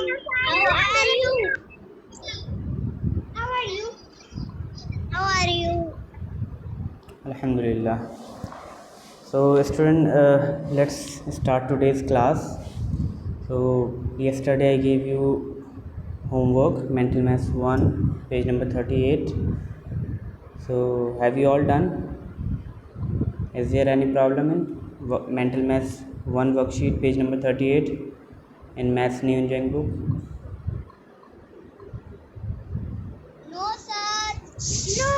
How are you? How are you? How are you? Alhamdulillah. So, student, let's start today's class. So, yesterday I gave you homework, Mental Maths 1, page number 38. So, have you all done? Is there any problem in Mental Maths 1 worksheet, page number 38 in Maths New Enjoying book? No, sir. No.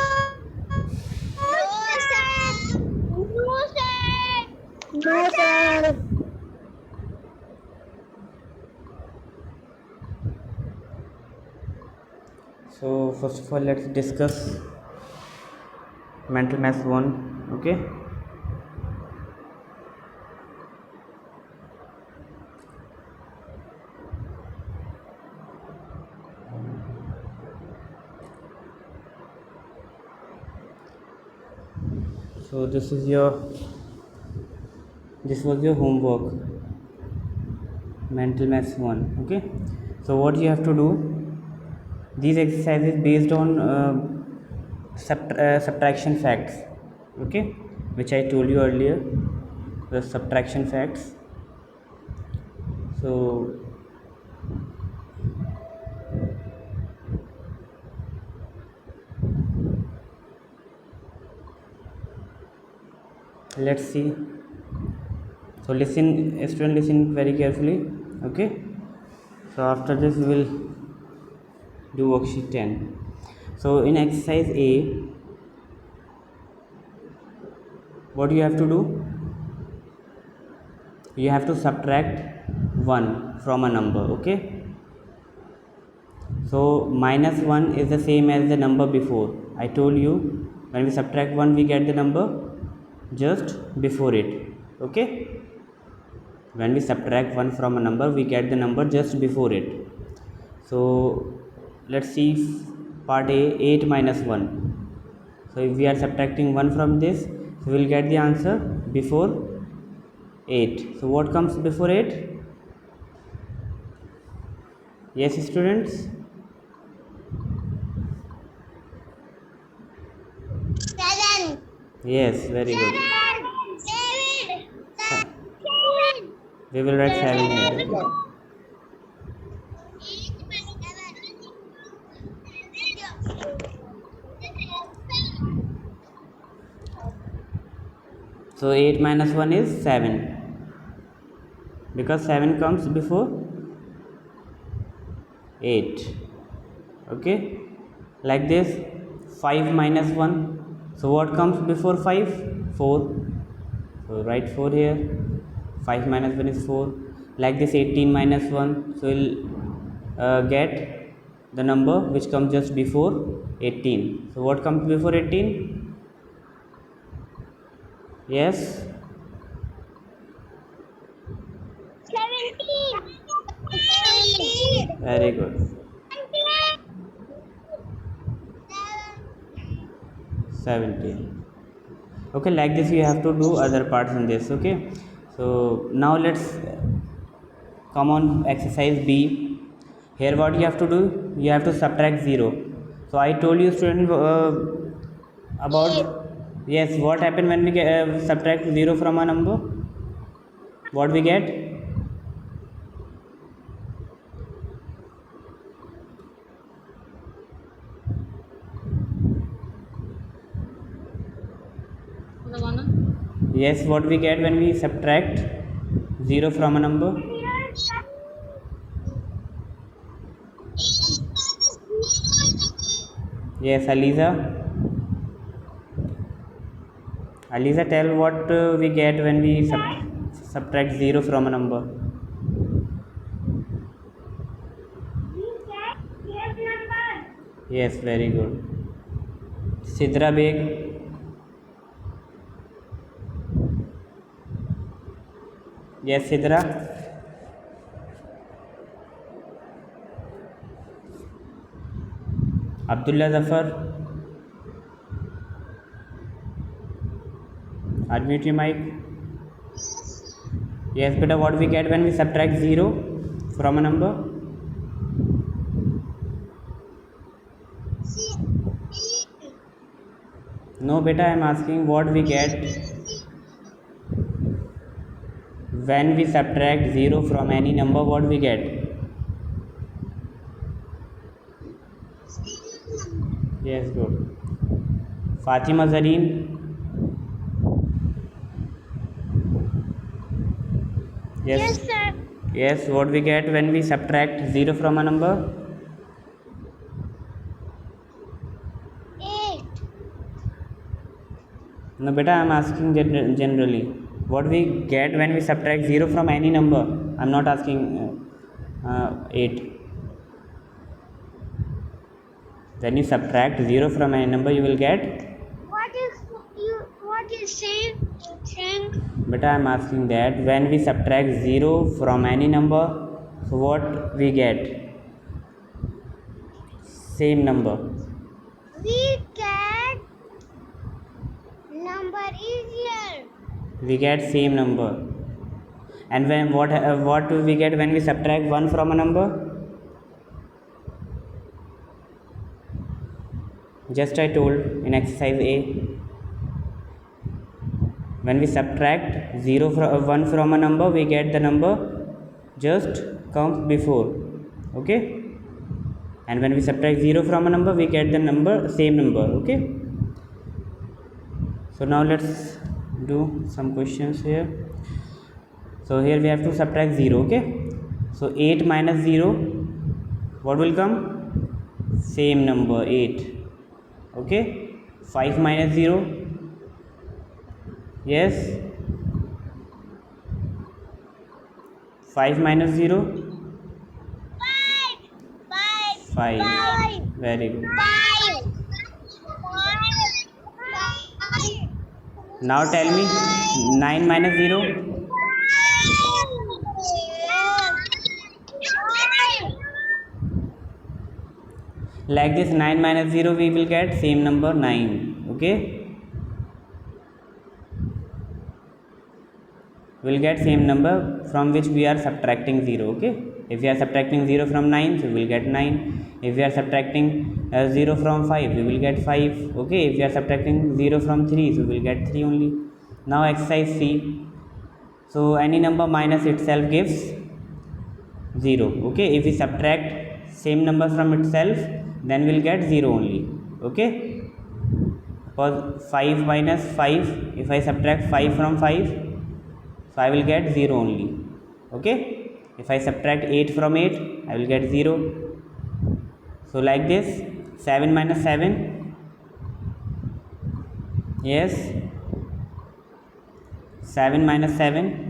No, sir. No, sir. No, sir. So, first of all, let's discuss Mental Maths 1. Okay. So this was your homework, Mental Maths 1. Okay, so what you have to do, these exercises based on subtraction facts, okay, which I told you earlier, the subtraction facts. So let's see. So listen, student, listen very carefully. Okay, so after this we will do worksheet 10. So in exercise A, what you have to do, you have to subtract 1 from a number. Okay, so minus 1 is the same as the number before. I told you, when we subtract 1 we get the number just before it. Okay, when we subtract 1 from a number we get the number just before it. So let's see part A, 8 minus 1. So if we are subtracting 1 from this, so we will get the answer before 8. So what comes before 8? Yes, students? 7. Yes, very good. 7. We will write 7 here. So 8 minus 1 is 7, because 7 comes before 8. Okay, like this. 5 minus 1, so what comes before 5? 4. So write 4 here. 5 minus 1 is 4. Like this, 18 minus 1, so we'll get the number which comes just before 18. So what comes before 18? Yes, 17. 17. very good. 17. Okay, like this you have to do other parts in this. Okay, so now let's come on exercise B. Here what you have to do, you have to subtract 0. So I told you, student, about, yes, what happened when we subtract 0 from a number, what we get? Yes, what we get when we subtract 0 from a number? Yes, Aliza. Aliza, tell what we get when we subtract 0 from a number. Yes, very good. Sidra Beg. Yes, Sidra. Abdullah Zafar. Unmute your mic. Yes, beta, what we get when we subtract 0 from a number? No beta, I am asking what we get when we subtract 0 from any number. What we get? Yes, good. Fatima Zareen. Yes, sir. Yes, what we get when we subtract 0 from a number? 8. No beta, I am asking generally. What we get when we subtract 0 from any number? I am not asking 8. When you subtract 0 from any number, you will get? What is saying? Beta, I am asking that when we subtract 0 from any number, so what we get? Same number. We get number easier. We get same number. And when what do we get when we subtract 1 from a number? Just I told in exercise A. When we subtract 0 from 1 from a number, we get the number just comes before. Okay? And when we subtract 0 from a number, we get the number same number. Okay? So now let's do some questions here. So here we have to subtract 0. Okay? So 8 minus 0, what will come? Same number, 8. Okay? 5 minus 0. Yes? 5 minus 0? 5. Very good. 5. Now tell me 9 minus 0? Like this, 9 minus 0 we will get same number 9. Okay? We will get same number from which we are subtracting 0. Okay? If we are subtracting 0 from 9, so we will get 9. If we are subtracting 0 from 5, we will get 5. Okay? If we are subtracting 0 from 3, so we will get 3 only. Now exercise C. So any number minus itself gives 0. Okay? If we subtract same number from itself, then we will get 0 only. Okay? Because 5 minus 5, if I subtract 5 from 5, so I will get 0 only. Okay? If I subtract 8 from 8, I will get 0. So like this, 7 minus 7. Yes? 7 minus 7.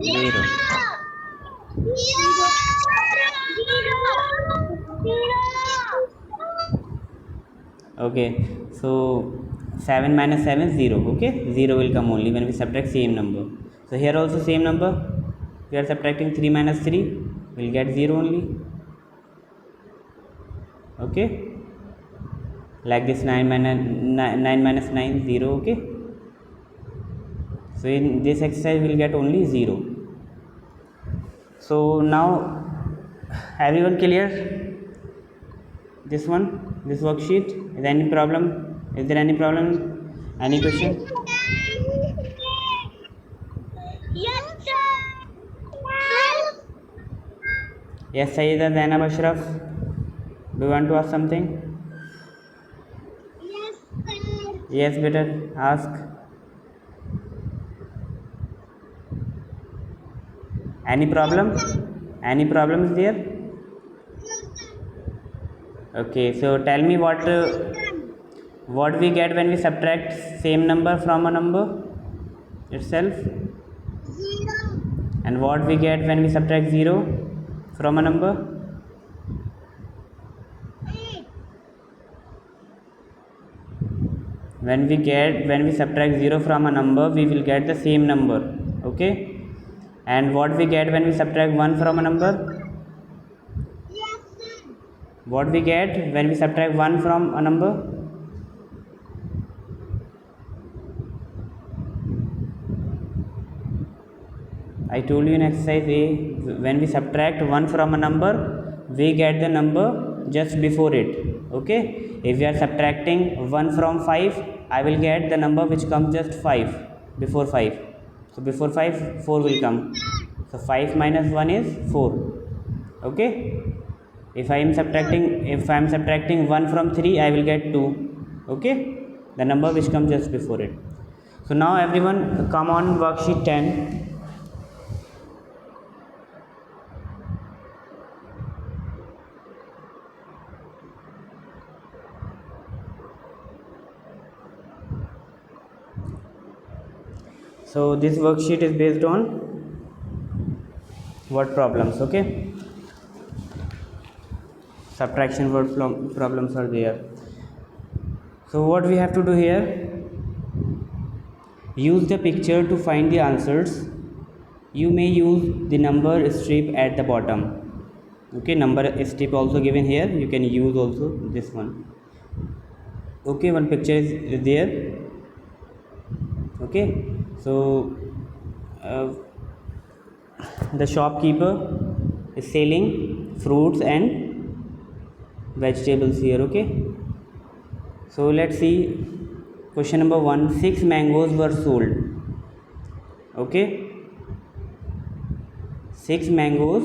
0. Okay, so 7 minus 7 is 0. Okay, 0 will come only when we subtract same number. So here also same number. We are subtracting 3 minus 3, we will get 0 only. Okay, like this 9 minus 9 0. Okay, so in this exercise we will get only 0. So now everyone clear this one, this worksheet? Is there any problem? Is there any problem? Any question? Yes, sir. Yes, Sayyida Zainab Ashraf. Do you want to ask something? Yes, sir. Yes, better ask. Any problem? Any problem is there? Okay, so tell me what we get when we subtract same number from a number itself, 0. and what we get when we subtract 0 from a number. 8. When we subtract 0 from a number, we will get the same number. Okay, and what we get when we subtract 1 from a number? Yes, sir. What we get when we subtract 1 from a number? I told you in exercise A, when we subtract 1 from a number, we get the number just before it. Okay? If we are subtracting 1 from 5, I will get the number which comes just 5 before 5. So before 5, 4 will come. So 5 minus 1 is 4. Okay. If I am subtracting 1 from 3, I will get 2. Okay, the number which comes just before it. So now everyone come on worksheet 10. So this worksheet is based on word problems. Okay, subtraction word problems are there. So what we have to do here, use the picture to find the answers. You may use the number strip at the bottom. Okay, number strip also given here, you can use also this one. Okay, one picture is there. Okay, so the shopkeeper is selling fruits and vegetables here. Okay, so let's see question number 1. 6 mangoes were sold. Okay, 6 mangoes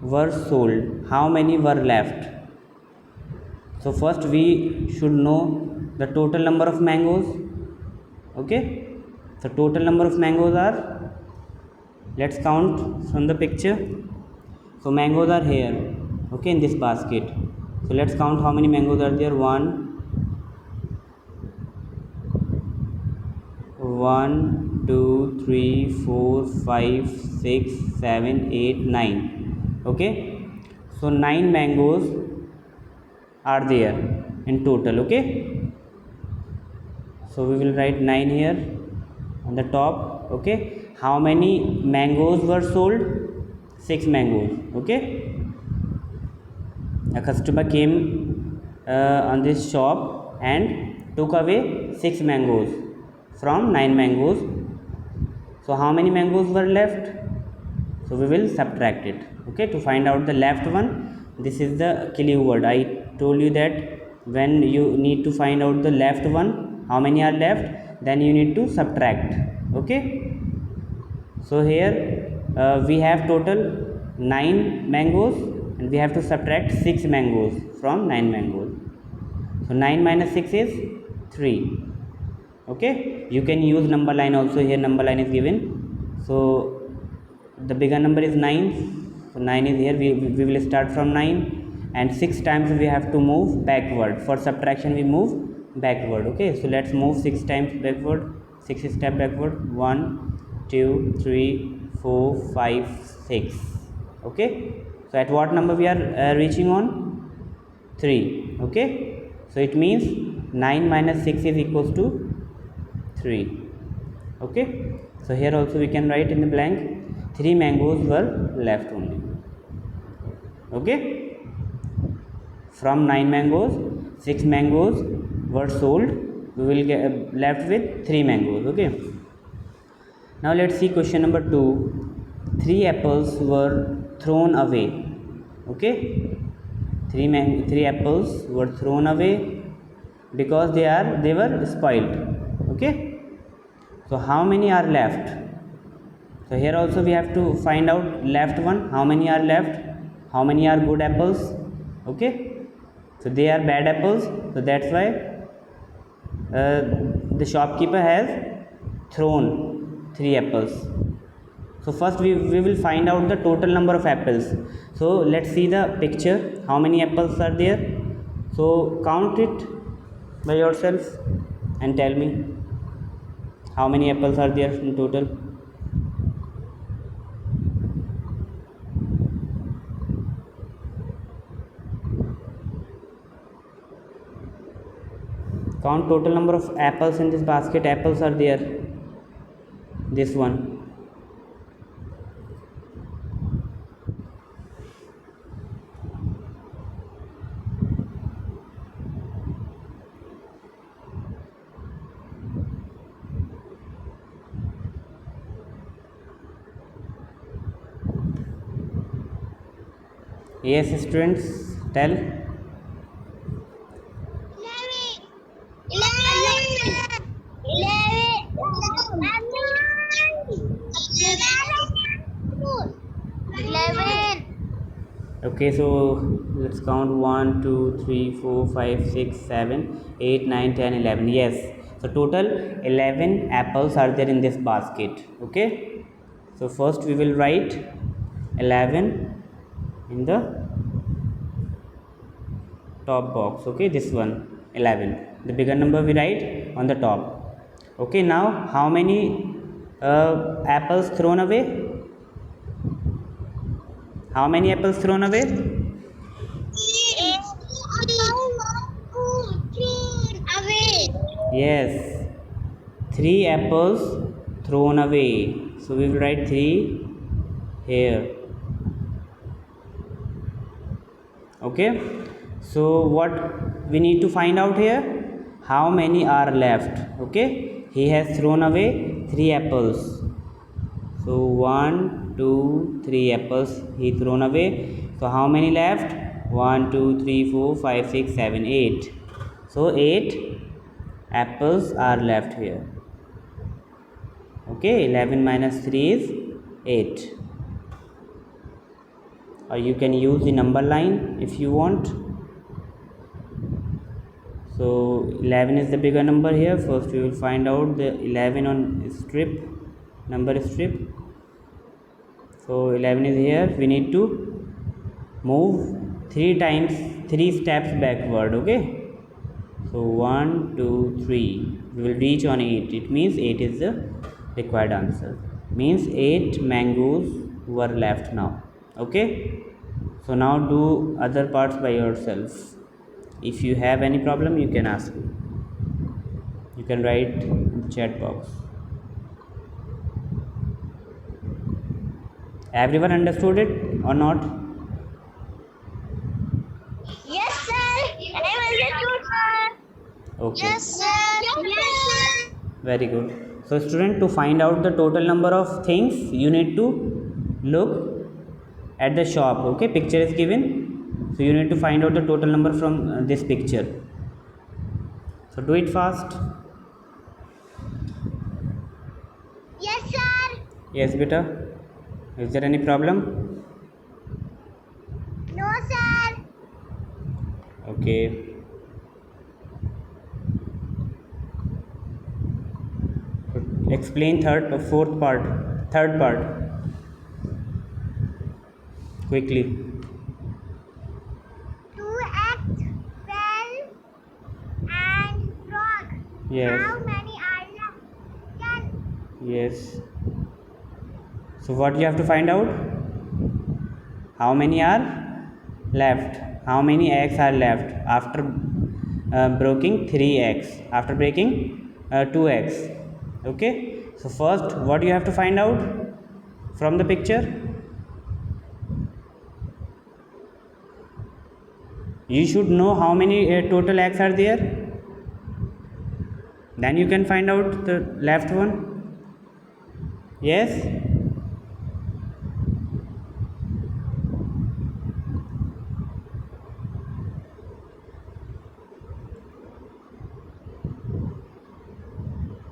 were sold. How many were left? So first we should know the total number of mangoes. Okay, so total number of mangoes are, let's count from the picture. So mangoes are here, okay, in this basket. So let's count how many mangoes are there. 1 2 3 4 5 6 7 8 9. Okay, so 9 mangoes are there in total. Okay, so we will write 9 here on the top. Okay, how many mangoes were sold? 6 mangoes. Okay, a customer came on this shop and took away 6 mangoes from 9 mangoes. So how many mangoes were left? So we will subtract it. Okay, to find out the left one, this is the clue word. I told you that when you need to find out the left one, how many are left, then you need to subtract. Okay, so here we have total 9 mangoes and we have to subtract 6 mangoes from 9 mangoes. So 9 minus 6 is 3. Okay, you can use number line also. Here number line is given, so the bigger number is 9. So 9 is here. We will start from 9 and 6 times we have to move backward. For subtraction we move backward. Okay, so let's move 6 times backward. 6 step backward. 1 2 3 4 5 6. Okay, so at what number we are reaching on? 3. Okay, so it means 9 minus 6 is equals to 3. Okay, so here also we can write in the blank 3 mangoes were left only. Okay, from 9 mangoes 6 mangoes were sold. We will get left with 3 mangoes. Okay, now let's see question number 2. 3 apples were thrown away. Okay, 3 apples were thrown away because they were spoiled. Okay, so how many are left? So here also we have to find out left one. How many are left? How many are good apples? Okay, so they are bad apples, so that's why the shopkeeper has thrown 3 apples. So first we will find out the total number of apples. So let's see the picture. How many apples are there? So count it by yourself and tell me how many apples are there in total. Count total number of apples in this basket. Apples are there. This one. Yes, students, tell Okay, so let's count 1 2 3 4 5 6 7 8 9 10 11. Yes, so total 11 apples are there in this basket. Okay, so first we will write 11 in the top box. Okay, this one 11, the bigger number we write on the top. Okay, now how many apples thrown away? How many apples thrown away? Away. Yes, 3 apples thrown away. So we will write 3 here. Okay, so what we need to find out here, how many are left. Okay, he has thrown away 3 apples. So 1 2 3 apples he thrown away. So how many left? 1 2 3 4 5 6 7 8. So 8 apples are left here. Okay, 11 minus 3 is 8, or you can use the number line if you want. So 11 is the bigger number here. First we will find out the 11 on strip, number strip. So 11 is here. We need to move 3 times, 3 steps backward. Okay, so 1 2 3, we will reach on 8. It means 8 is the required answer. Means 8 mangoes were left now. Okay, so now do other parts by yourself. If you have any problem, you can ask me. You can write in the chat box. Everyone understood it or not? Yes, sir. I understood, sir. Okay. Yes, sir. Yes, sir. Very good. So student, to find out the total number of things, you need to look at the shop. Okay, picture is given, so you need to find out the total number from this picture. So do it fast. Yes, sir. Yes beta, is there any problem? No, sir. Okay. Explain third part quickly. To act well and frog. Yes. How many are left? 10. Yes. So what you have to find out? How many are left? How many eggs are left after breaking 3 eggs? After breaking 2 eggs. Okay. So first, what you have to find out from the picture? You should know how many total eggs are there. Then you can find out the left one. Yes.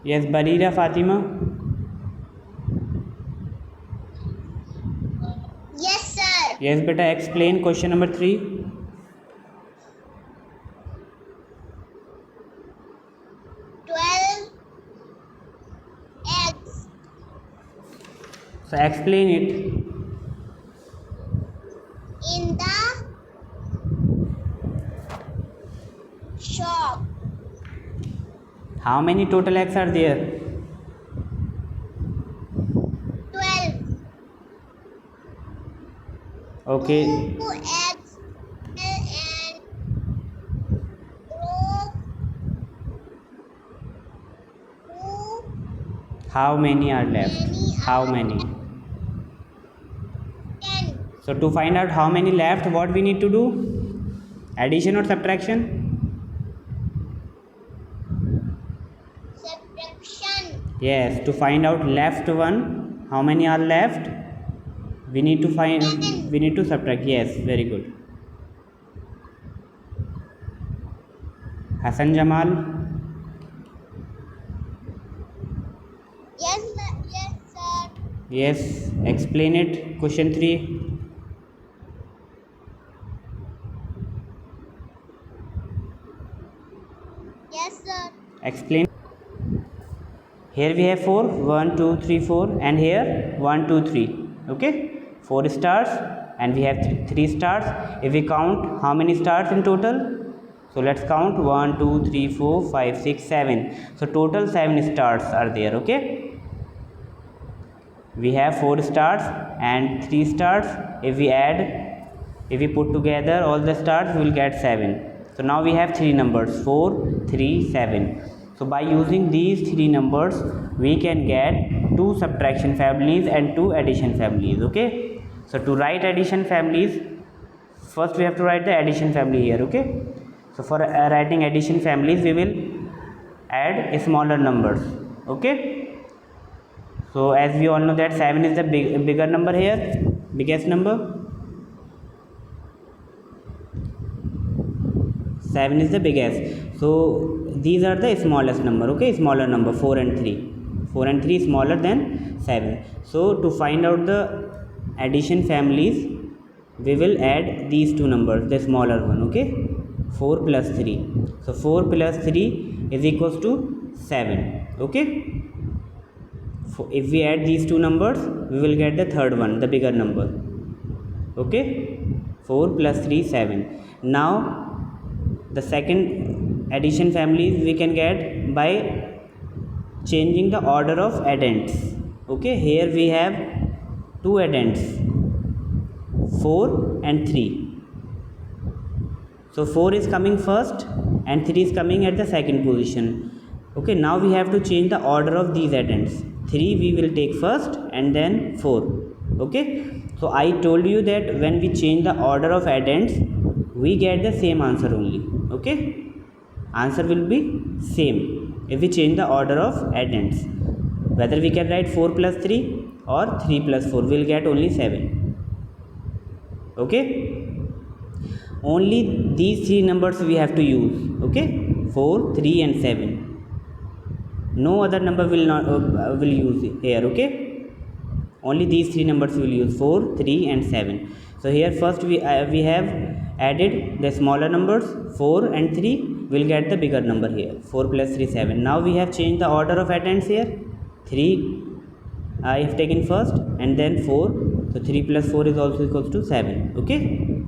Yes, Barira Fatima. Yes, sir. Yes, beta, explain question number 3. 12 eggs. So explain it. In the shop. How many total eggs are there? 12. Okay. 2 eggs and broke. 2. How many are left? How many? 10. So to find out how many left, what we need to do? Addition or subtraction? Subtraction. Yes, to find out left one, how many are left? We need to find, we need to subtract. Yes, very good. Hassan Jamal. Yes, sir. Yes, sir. Yes, explain it. Question 3. Explain. Here we have 4, 1 2 3 4, and here 1 2 3. Okay, 4 stars and we have 3 stars. If we count how many stars in total, so let's count 1 2 3 4 5 6 7. So total 7 stars are there. Okay, we have 4 stars and 3 stars. If we put together all the stars, we will get 7. So now we have 3 numbers, 4 3 7. So by using these 3 numbers, we can get 2 subtraction families and 2 addition families. Okay, so to write addition families, first we have to write the addition family here. Okay, so for writing addition families, we will add smaller numbers. Okay, so as we all know that 7 is the bigger number here, biggest number. 7 is the biggest. So these are the smallest number. Okay, smaller number 4 and 3. 4 and 3 smaller than 7. So to find out the addition families, we will add these two numbers, the smaller one. Okay, 4 plus 3. So 4 plus 3 is equals to 7. Okay, if we add these two numbers, we will get the third one, the bigger number. Okay, 4 plus 3 7. Now the second addition families we can get by changing the order of addends. Okay, here we have two addends, 4 and 3. So 4 is coming first and 3 is coming at the second position. Okay, now we have to change the order of these addends. 3 we will take first and then 4. Okay, so I told you that when we change the order of addends, we get the same answer only. Okay, answer will be same if we change the order of addends. Whether we can write 4 plus 3 or 3 plus 4, we will get only 7. Okay, only these 3 numbers we have to use. Okay, 4 3 and 7. No other number will not will use here. Okay, only these 3 numbers will use, 4 3 and 7. So here first we have added the smaller numbers, 4 and 3, will get the bigger number here, 4 plus 3 7. Now we have changed the order of addends here. 3 I have taken first and then 4, so 3 plus 4 is also equals to 7. Okay,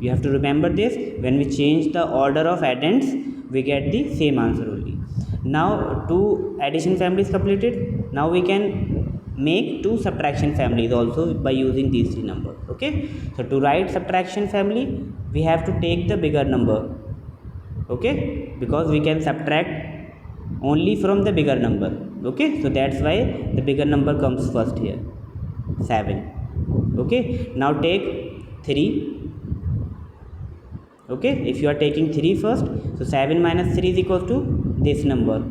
you have to remember this. When we change the order of addends, we get the same answer only. Now 2 addition families completed. Now we can make 2 subtraction families also by using these 3 numbers. Okay, so to write subtraction family, we have to take the bigger number. Okay, because we can subtract only from the bigger number. Okay, so that's why the bigger number comes first here, 7. Okay, now take 3. Okay, if you are taking 3 first, so 7 minus 3 is equals to this number,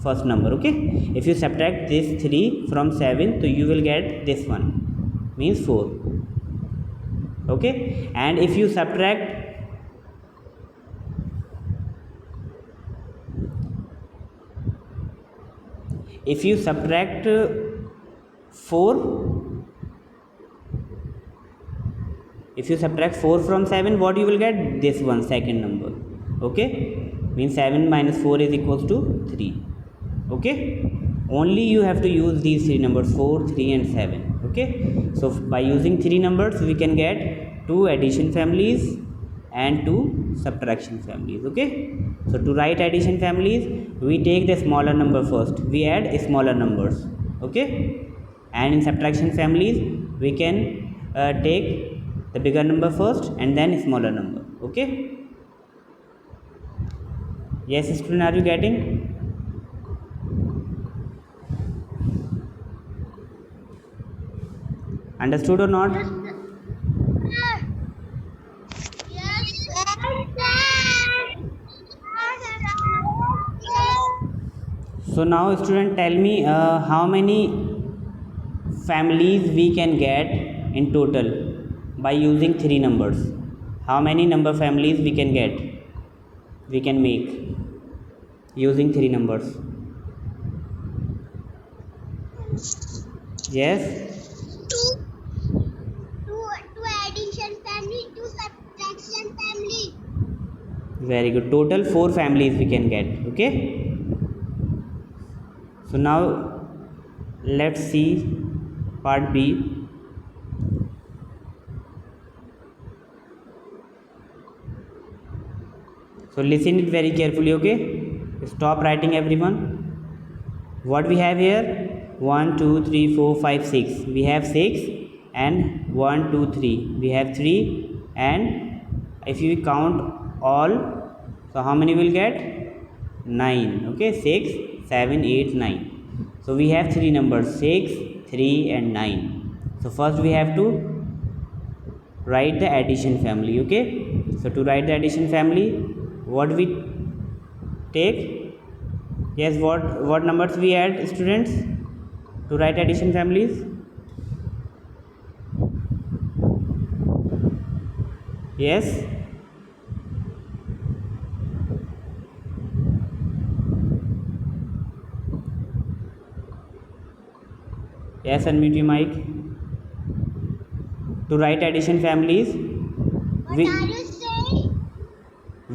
first number. Okay, if you subtract this 3 from 7, so you will get this one, means 4. Okay, and if you subtract if you subtract 4 if you subtract 4 from 7, what you will get? This one, second number. Okay, means 7 minus 4 is equals to 3. Okay, only you have to use these 3 numbers, 4 3 and 7. Okay, so by using 3 numbers, we can get 2 addition families and 2 subtraction families. Okay, so to write addition families, we take the smaller number first, we add smaller numbers. Okay, and in subtraction families, we can take the bigger number first and then smaller number. Okay, yes student, are you getting? Understood or not? Yes, sir. So now student, tell me how many families we can get in total by using 3 numbers. How many number families we can get, we can make using 3 numbers? Yes, Two addition family, 2 subtraction family. very good. Total 4 families we can get. Okay, So now let's see part B. So listen it very carefully, okay? Stop writing everyone. What we have here? 1 2 3 4 5 6. We have 6 and 1 2 3. We have 3, and if you count all, so how many will get? 9. Okay, 6 7 8 9. So we have three numbers, 6 3 and 9. So first we have to write the addition family. Okay, so to write the addition family, what we take? Yes, what numbers we add, students, to write addition families? Yes, yes, unmute your mic. To write addition families, What are you saying?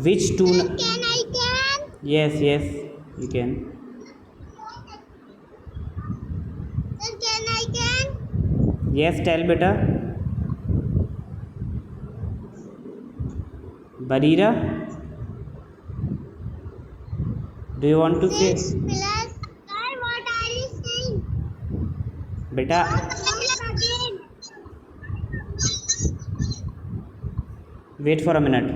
which two Can I can? yes, yes, you can. Sir, can I can? Yes, tell beta. Barira, do you want to say? 6 plus. Sir, what are you saying? Beta, Again. wait for a minute.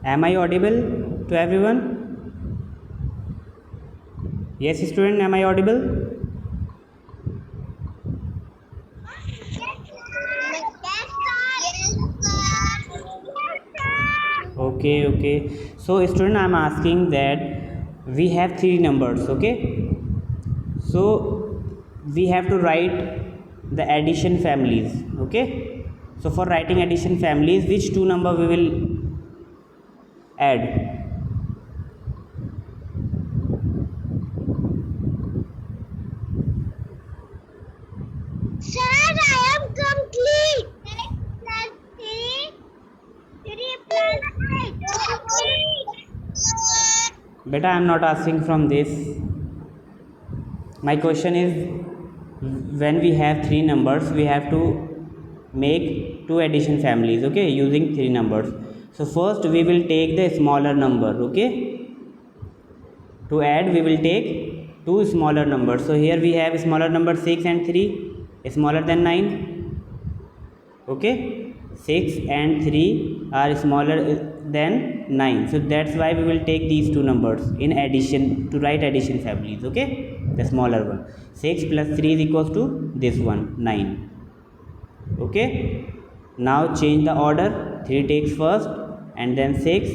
Am I audible to everyone? Yes, student, am I audible? Okay, okay. So student, I am asking that we have three numbers. Okay, so we have to write the addition families. Okay, so for writing addition families, which two number we will add? Sir, I am complete. 6 plus 3. 3 plus 8. Beta, I am not asking from this. My question is, when we have three numbers, we have to make two addition families. Okay, using three numbers. So first we will take the smaller number. Okay, to add we will take two smaller numbers. So here we have smaller number 6 and 3, smaller than 9. Okay, 6 and 3 are smaller than 9, so that's why we will take these two numbers in addition to write addition families. Okay, the smaller one, 6 plus 3 is equals to this one, 9. Okay, now change the order. 3 takes first and then 6,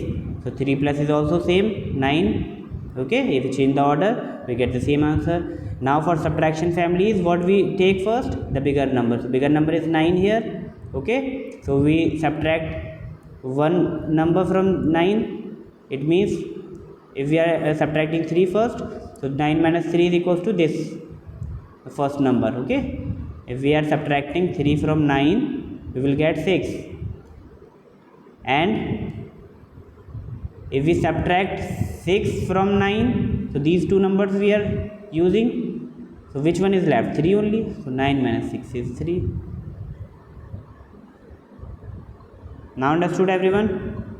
so 3 plus is also same, 9. Okay, if you change the order, we get the same answer. Now for subtraction families, what we take first? The bigger number. So bigger number is 9 here. Okay, so we subtract one number from 9. It means if we are subtracting 3 first, so 9 minus 3 is equals to this, the first number. Okay, if we are subtracting 3 from 9, we will get 6. And if we subtract 6 from 9, so these two numbers we are using, so which one is left? 3 only. So 9 minus 6 is 3. Now understood everyone?